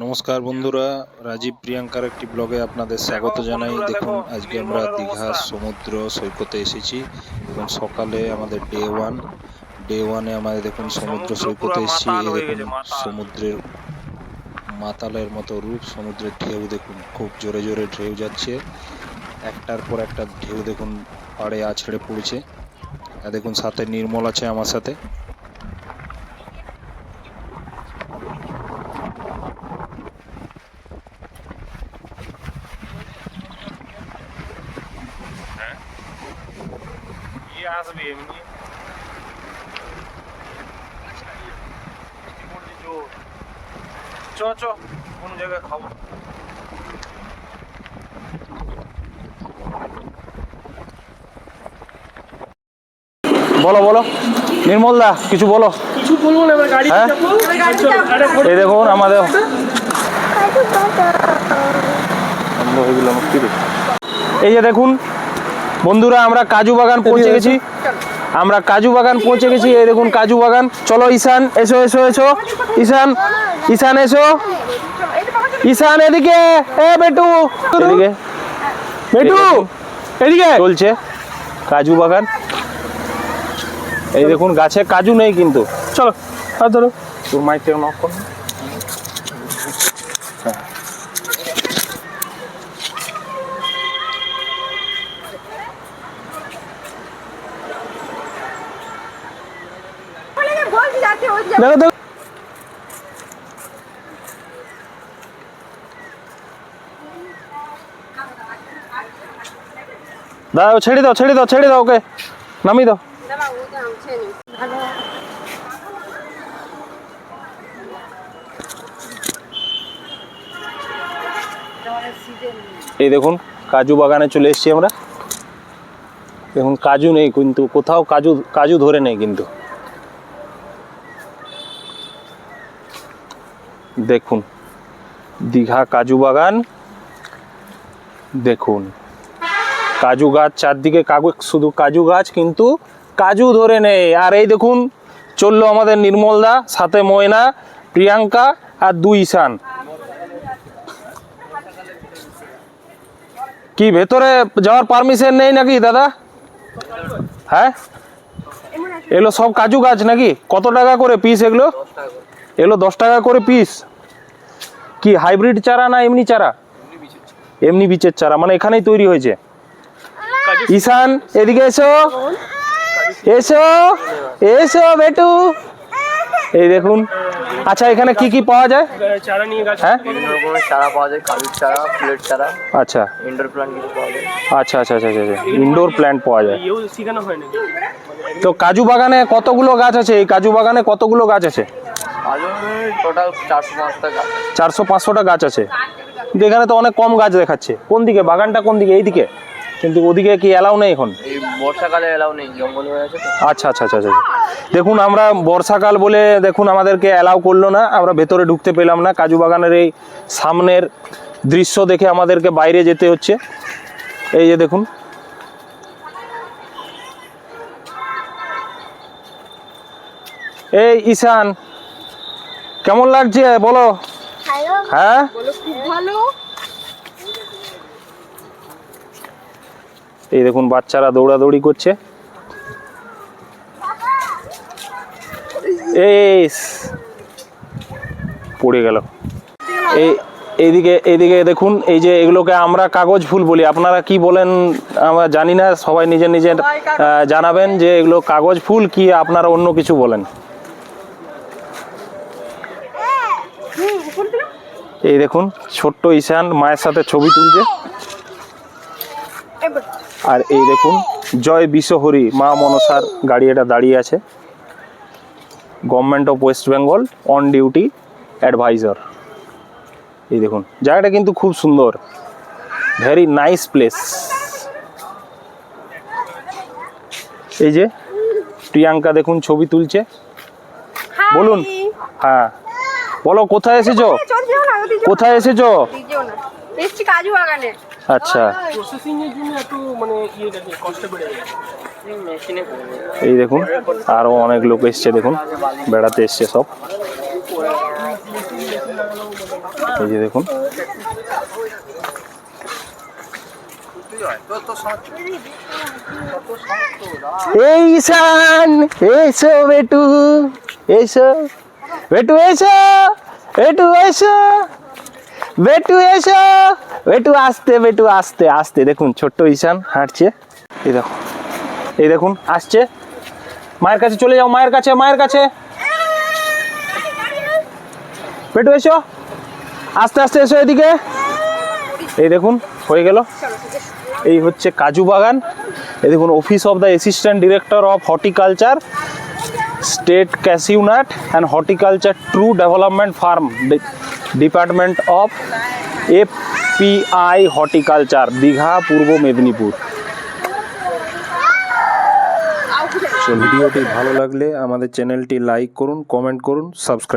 নমস্কার বন্ধুরা, রাজীব প্রিয়াঙ্কার একটি ব্লগে আপনাদের স্বাগত জানাই। দেখুন, আজকে আমরা দীঘার সমুদ্র সৈকতে এসেছি এবং সকালে আমাদের ডে ওয়ানে আমাদের দেখুন সমুদ্র সৈকতে এসেছি। এই দেখুন সমুদ্রের মাতালের মতো রূপ, সমুদ্রের ঢেউ দেখুন, খুব জোরে জোরে ঢেউ যাচ্ছে, একটার পর একটা ঢেউ দেখুন পাড়ে আছড়ে পড়ছে। আর দেখুন সাথে নির্মল আছে আমার সাথে। আসবে এমনি চ কোন জায়গায় খাবো। বলো বলো নির্মল দা, কিছু বলো। কিছু বলবো না, গাড়ি এই দেখুন আমাদের এই যে দেখুন বন্ধুরা, আমরা কাজু বাগান পৌঁছে গেছি। এই দেখুন কাজু বাগান। চলো ঈশান, এসো এসো এসো। ঈশান এসো। ঈশান এদিকে, এ বেটু এদিকে, বেটু এদিকে। চলছে কাজু বাগান। এই দেখুন গাছে কাজু নেই কিন্তু। চলো আর ধরো, তোর মাইকটা অফ কর। দেখো দেখো, দাও, ছেড়ে দাও ওকে, নামিয়ে দাও। এই দেখুন কাজু বাগানে চলে এসেছি আমরা। দেখুন কাজু নেই কিন্তু, কোথাও কাজু ধরে নেই কিন্তু। দেখুন দীঘা কাজু বাগান, দেখুন কাজু গাছ চারদিকে, শুধু কাজু গাছ কিন্তু কাজু ধরে নেই। আর এই দেখুন চললো আমাদের নির্মল দা, সাথে ময়না, প্রিয়াঙ্কা আর দুই ঈশান। কি ভেতরে যাওয়ার পারমিশন নেই নাকি দাদা? হ্যাঁ, এগুলো সব কাজু গাছ নাকি? কত টাকা করে পিস এগুলো? 10 টাকা করে পিস। কি হাইব্রিড চারা না এমনি চারা? এমনি বীজের চারা, মানে এখানেই তৈরি হয়েছে। ঈশান এদিকে এসো, এসো বেটু। এই দেখুন। আচ্ছা, এখানে কি কি পাওয়া যায়? চারা নিয়ে গাছ, হ্যাঁ বিভিন্ন রকমের চারা পাওয়া যায়, কাজুর চারা, ফুলের চারা, আচ্ছা ইনডোর প্ল্যান্ট কিছু পাওয়া যায়। আচ্ছা, ইনডোর প্ল্যান্ট পাওয়া যায়। এও শেখানো হয় নাকি? তো কাজু বাগানে কতগুলো গাছ আছে? এই কাজু বাগানে কতগুলো গাছ আছে? টোটাল 400-500টা গাছ। 400-500টা গাছ আছে, কিন্তু এখানে তো অনেক কম গাছ দেখাচ্ছে। কোন দিকে বাগানটা, কোন দিকে? এইদিকে, কিন্তু ওদিকে কি অ্যালাউ নেই এখন? এই বর্ষাকালে এলাও নেই, জঙ্গল হয়ে আছে তো। আচ্ছা। দেখুন আমরা বর্ষাকাল বলে দেখুন আমাদেরকে অ্যালাউ করলো না, আমরা ভেতরে ঢুকতে পেলাম না। কাজু বাগানের এই সামনের দৃশ্য দেখে আমাদেরকে বাইরে যেতে হচ্ছে। এই যে দেখুন, এই ঈশান কেমন লাগছে বলো? হ্যাঁ এই দেখুন বাচ্চারা দৌড়াদৌড়ি করছে। এই পড়ে গেল। এইদিকে দেখুন, এই যে এগুলোকে আমরা কাগজ ফুল বলি, আপনারা কি বলেন আমরা জানি না। সবাই নিজের জানাবেন যে এগুলো কাগজ ফুল কি আপনারা অন্য কিছু বলেন। এই দেখুন ছোট্ট ঈশান মায়ের সাথে ছবি তুলছে। আর এই দেখুন জয় বিশ্বহরি মা মনসার গাড়ি এটা দাঁড়িয়ে আছে। Government of West Bengal on duty advisor. এই দেখুন জায়গাটা কিন্তু খুব সুন্দর, ভেরি নাইস প্লেস। এই যে প্রিয়াঙ্কা দেখুন ছবি তুলছে। বলুন, হ্যাঁ বলো, কোথায় এসেছো? কাজু বাগানে। আচ্ছা, প্রসেসিং এর জন্য একটু মানে কষ্ট করে মেশিনে এই দেখুন আরো অনেক লোক এসছে, দেখুন বেড়াতে এসছে সব। এই যে দেখুন, এই ঈশান এসো বেটু, এসো বেটু, এসো বেটু, এসো বেটু, এসো বেটু, আস্তে বেটু, আস্তে আস্তে। দেখুন ছোট্ট ঈশান হাঁটছে, এই দেখো, এই দেখুন আসছে। মায়ের কাছে চলে যাও, মায়ের কাছে, মায়ের কাছে। বেটু এসো, আস্তে আস্তে এসো এদিকে। এই দেখুন হয়ে গেল। এই হচ্ছে কাজু বাগান। এই দেখুন, office of the assistant director of horticulture, state cashew nut and horticulture true development farm, department of FPI horticulture, Digha, পূর্ব মেদিনীপুর। ভিডিওটি ভালো লাগলে আমাদের চ্যানেলটি লাইক করুন, কমেন্ট করুন, সাবস্ক্রাইব